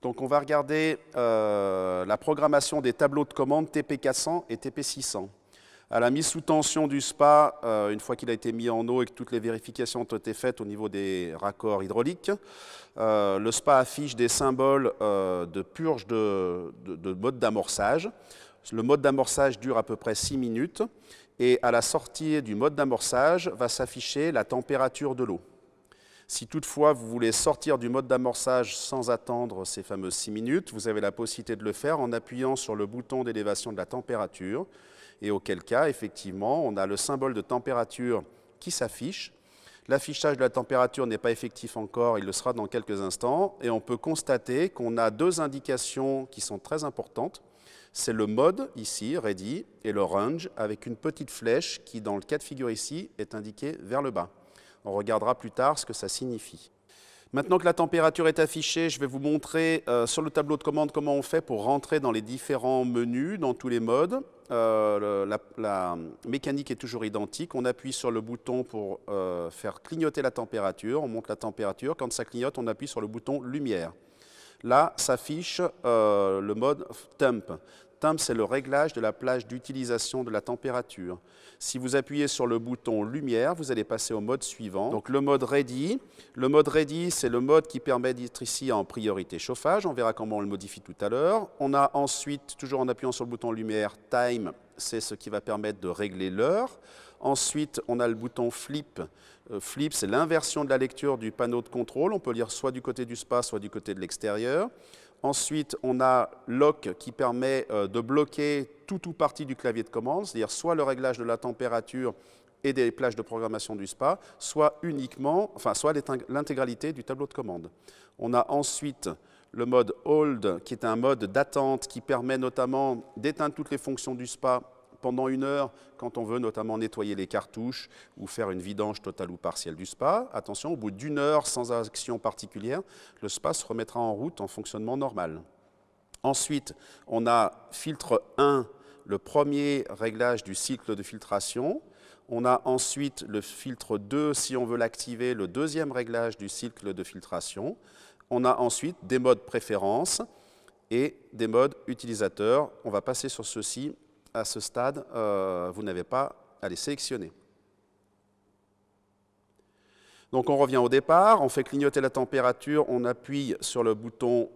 Donc on va regarder la programmation des tableaux de commande TP400 et TP600. À la mise sous tension du SPA, une fois qu'il a été mis en eau et que toutes les vérifications ont été faites au niveau des raccords hydrauliques, le SPA affiche des symboles de purge de mode d'amorçage. Le mode d'amorçage dure à peu près 6 minutes et à la sortie du mode d'amorçage va s'afficher la température de l'eau. Si toutefois vous voulez sortir du mode d'amorçage sans attendre ces fameuses 6 minutes, vous avez la possibilité de le faire en appuyant sur le bouton d'élévation de la température. Et auquel cas, effectivement, on a le symbole de température qui s'affiche. L'affichage de la température n'est pas effectif encore, il le sera dans quelques instants. Et on peut constater qu'on a deux indications qui sont très importantes. C'est le mode, ici, ready, et le range, avec une petite flèche qui, dans le cas de figure ici, est indiquée vers le bas. On regardera plus tard ce que ça signifie. Maintenant que la température est affichée, je vais vous montrer sur le tableau de commande comment on fait pour rentrer dans les différents menus, dans tous les modes. La mécanique est toujours identique. On appuie sur le bouton pour faire clignoter la température. On monte la température. Quand ça clignote, on appuie sur le bouton lumière. Là, s'affiche le mode temp. Temp, c'est le réglage de la plage d'utilisation de la température. Si vous appuyez sur le bouton lumière, vous allez passer au mode suivant. Donc le mode ready. Le mode ready, c'est le mode qui permet d'être ici en priorité chauffage. On verra comment on le modifie tout à l'heure. On a ensuite, toujours en appuyant sur le bouton lumière, time, c'est ce qui va permettre de régler l'heure. Ensuite, on a le bouton flip. Flip, c'est l'inversion de la lecture du panneau de contrôle. On peut lire soit du côté du SPA, soit du côté de l'extérieur. Ensuite, on a lock qui permet de bloquer tout ou partie du clavier de commande, c'est-à-dire soit le réglage de la température et des plages de programmation du SPA, soit l'intégralité du tableau de commande. On a ensuite le mode hold, qui est un mode d'attente qui permet notamment d'éteindre toutes les fonctions du SPA pendant 1 heure, quand on veut notamment nettoyer les cartouches ou faire une vidange totale ou partielle du SPA. Attention, au bout d'1 heure sans action particulière, le SPA se remettra en route en fonctionnement normal. Ensuite, on a filtre 1, le premier réglage du cycle de filtration. On a ensuite le filtre 2, si on veut l'activer, le deuxième réglage du cycle de filtration. On a ensuite des modes préférences et des modes utilisateurs. On va passer sur ceux-ci. À ce stade, vous n'avez pas à les sélectionner. Donc on revient au départ, on fait clignoter la température, on appuie sur le bouton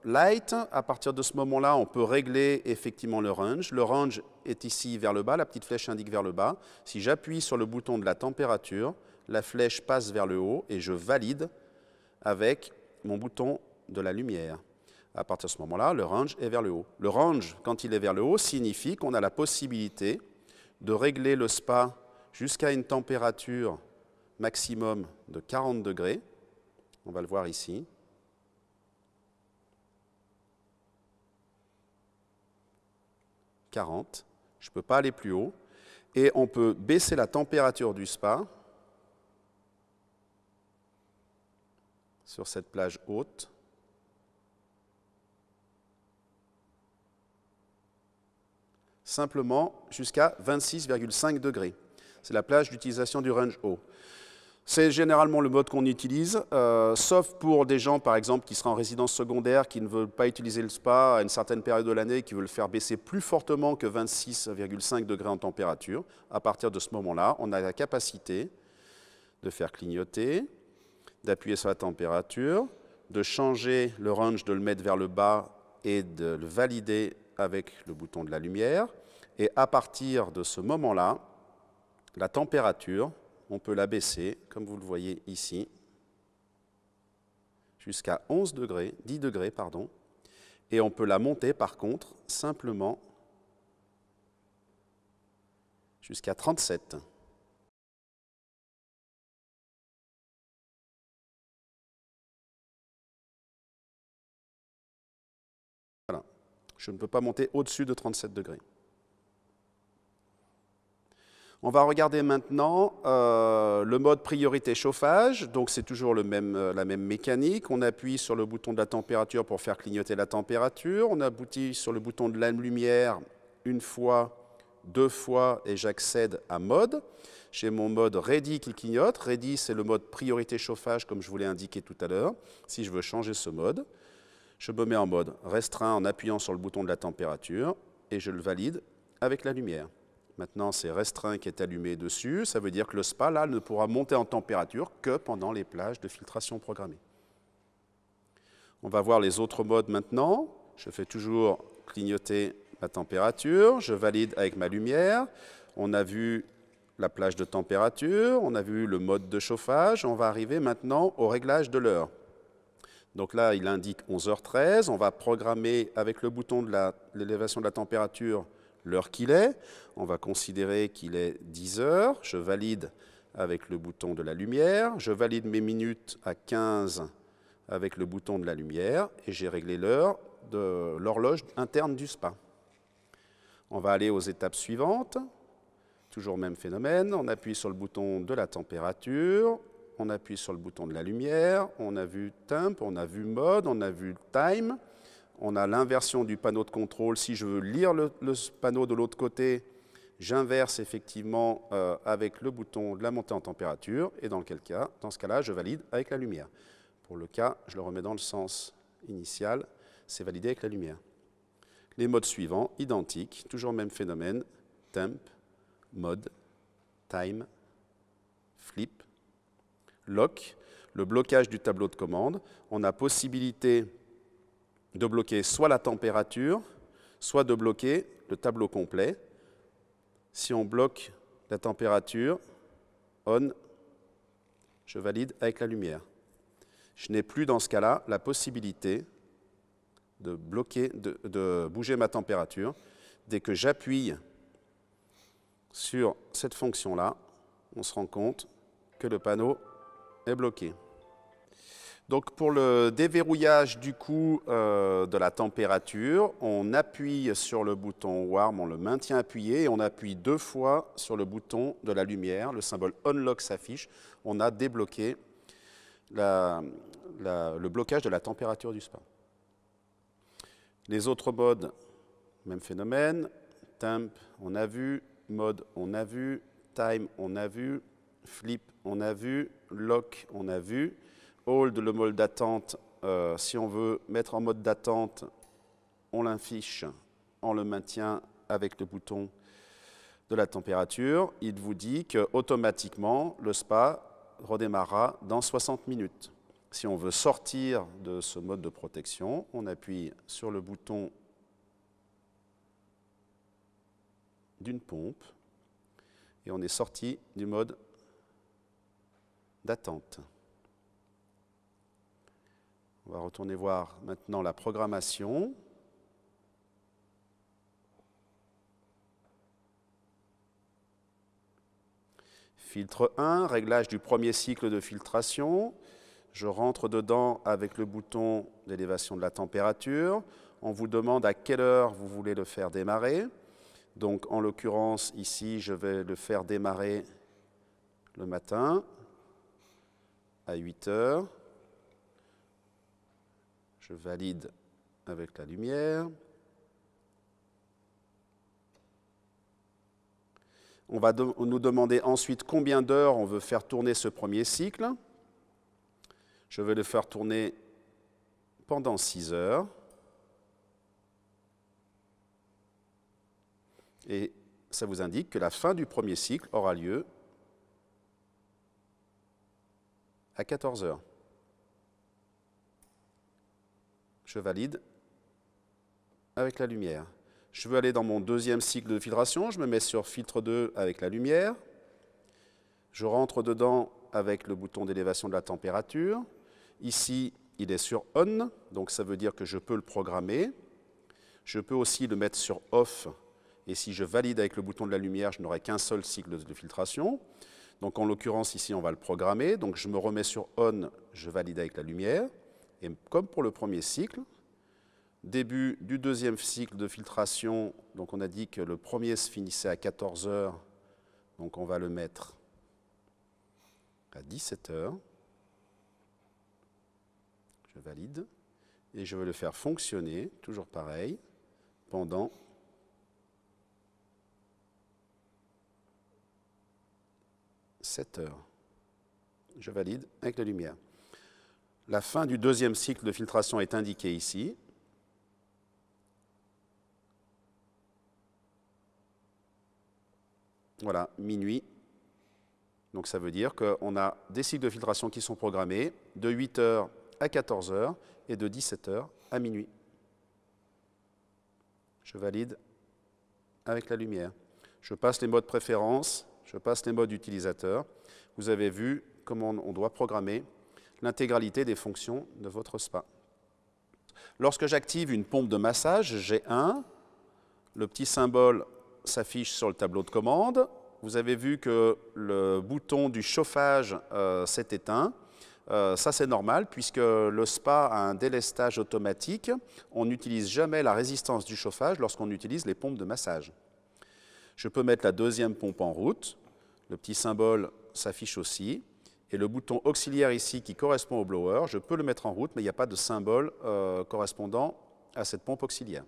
Light. À partir de ce moment-là, on peut régler effectivement le range. Le range est ici vers le bas, la petite flèche indique vers le bas. Si j'appuie sur le bouton de la température, la flèche passe vers le haut et je valide avec mon bouton de la lumière. À partir de ce moment-là, le range est vers le haut. Le range, quand il est vers le haut, signifie qu'on a la possibilité de régler le SPA jusqu'à une température maximum de 40 degrés. On va le voir ici. « 40 ». Je ne peux pas aller plus haut. Et on peut baisser la température du SPA sur cette plage haute. Simplement jusqu'à 26,5 degrés. C'est la plage d'utilisation du range haut. C'est généralement le mode qu'on utilise, sauf pour des gens, par exemple, qui seraient en résidence secondaire, qui ne veulent pas utiliser le SPA à une certaine période de l'année, qui veulent faire baisser plus fortement que 26,5 degrés en température. À partir de ce moment-là, on a la capacité de faire clignoter, d'appuyer sur la température, de changer le range, de le mettre vers le bas et de le valider avec le bouton de la lumière. Et à partir de ce moment-là, la température, on peut la baisser, comme vous le voyez ici, jusqu'à 10 degrés, pardon. Et on peut la monter, par contre, simplement jusqu'à 37. Voilà. Je ne peux pas monter au-dessus de 37 degrés. On va regarder maintenant le mode priorité chauffage. Donc c'est toujours la même mécanique. On appuie sur le bouton de la température pour faire clignoter la température. On appuie sur le bouton de la lumière une fois, 2 fois et j'accède à mode. J'ai mon mode ready qui clignote. Ready, c'est le mode priorité chauffage comme je vous l'ai indiqué tout à l'heure. Si je veux changer ce mode, Je me mets en mode restreint en appuyant sur le bouton de la température et je le valide avec la lumière. Maintenant, c'est restreint qui est allumé dessus. Ça veut dire que le spa, là, ne pourra monter en température que pendant les plages de filtration programmées. On va voir les autres modes maintenant. Je fais toujours clignoter la température. Je valide avec ma lumière. On a vu la plage de température. On a vu le mode de chauffage. On va arriver maintenant au réglage de l'heure. Donc là, il indique 11h13. On va programmer avec le bouton de l'élévation de la température l'heure qu'il est. On va considérer qu'il est 10 heures. Je valide avec le bouton de la lumière. Je valide mes minutes à 15 avec le bouton de la lumière. Et j'ai réglé l'heure de l'horloge interne du spa. On va aller aux étapes suivantes. Toujours même phénomène. On appuie sur le bouton de la température. On appuie sur le bouton de la lumière. On a vu temp, on a vu mode, on a vu time. On a l'inversion du panneau de contrôle. Si je veux lire le panneau de l'autre côté, j'inverse effectivement avec le bouton de la montée en température. Et dans ce cas-là, je valide avec la lumière. Pour le cas, je le remets dans le sens initial, c'est validé avec la lumière. Les modes suivants, identiques, toujours le même phénomène, temp, mode, time, flip, lock, le blocage du tableau de commande. On a possibilité de bloquer soit la température, soit de bloquer le tableau complet. Si on bloque la température, on, je valide avec la lumière. Je n'ai plus dans ce cas-là la possibilité de bouger ma température. Dès que j'appuie sur cette fonction-là, on se rend compte que le panneau est bloqué. Donc pour le déverrouillage du coup de la température, on appuie sur le bouton Warm, on le maintient appuyé et on appuie 2 fois sur le bouton de la lumière. Le symbole Unlock s'affiche. On a débloqué le blocage de la température du spa. Les autres modes, même phénomène. Temp, on a vu. Mode, on a vu. Time, on a vu. Flip, on a vu. Lock, on a vu. Hold, le mode d'attente, si on veut mettre en mode d'attente, on l'affiche, on le maintient avec le bouton de la température. Il vous dit qu'automatiquement, le spa redémarrera dans 60 minutes. Si on veut sortir de ce mode de protection, on appuie sur le bouton d'une pompe et on est sorti du mode d'attente. On va retourner voir maintenant la programmation. Filtre 1, réglage du premier cycle de filtration. Je rentre dedans avec le bouton d'élévation de la température. On vous demande à quelle heure vous voulez le faire démarrer. Donc en l'occurrence, ici, je vais le faire démarrer le matin à 8 heures. Je valide avec la lumière. On va nous demander ensuite combien d'heures on veut faire tourner ce premier cycle. Je vais le faire tourner pendant 6 heures. Et ça vous indique que la fin du premier cycle aura lieu à 14 heures. Je valide avec la lumière. Je veux aller dans mon deuxième cycle de filtration. Je me mets sur filtre 2 avec la lumière. Je rentre dedans avec le bouton d'élévation de la température. Ici, il est sur On, donc ça veut dire que je peux le programmer. Je peux aussi le mettre sur Off. Et si je valide avec le bouton de la lumière, je n'aurai qu'un seul cycle de filtration. Donc en l'occurrence, ici, on va le programmer. Donc je me remets sur On, je valide avec la lumière. Et comme pour le premier cycle, début du deuxième cycle de filtration, donc on a dit que le premier se finissait à 14 heures, donc on va le mettre à 17 heures. Je valide et je vais le faire fonctionner, toujours pareil, pendant 7 heures. Je valide avec la lumière. La fin du deuxième cycle de filtration est indiquée ici. Voilà, minuit. Donc ça veut dire qu'on a des cycles de filtration qui sont programmés de 8 h à 14 h et de 17 h à minuit. Je valide avec la lumière. Je passe les modes préférence, je passe les modes utilisateur. Vous avez vu comment on doit programmer l'intégralité des fonctions de votre spa. Lorsque j'active une pompe de massage G1, le petit symbole s'affiche sur le tableau de commande. Vous avez vu que le bouton du chauffage s'est éteint. Ça, c'est normal, puisque le spa a un délestage automatique. On n'utilise jamais la résistance du chauffage lorsqu'on utilise les pompes de massage. Je peux mettre la deuxième pompe en route. Le petit symbole s'affiche aussi. Et le bouton auxiliaire ici, qui correspond au blower, je peux le mettre en route, mais il n'y a pas de symbole correspondant à cette pompe auxiliaire.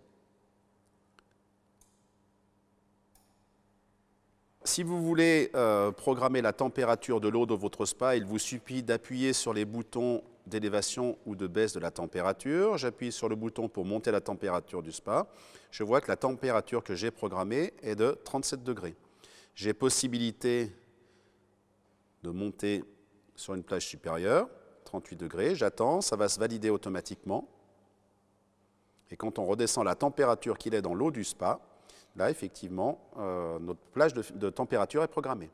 Si vous voulez programmer la température de l'eau de votre spa, il vous suffit d'appuyer sur les boutons d'élévation ou de baisse de la température. J'appuie sur le bouton pour monter la température du spa. Je vois que la température que j'ai programmée est de 37 degrés. J'ai possibilité de monter sur une plage supérieure, 38 degrés. J'attends, ça va se valider automatiquement. Et quand on redescend la température qu'il est dans l'eau du spa, là, effectivement, notre plage de température est programmée.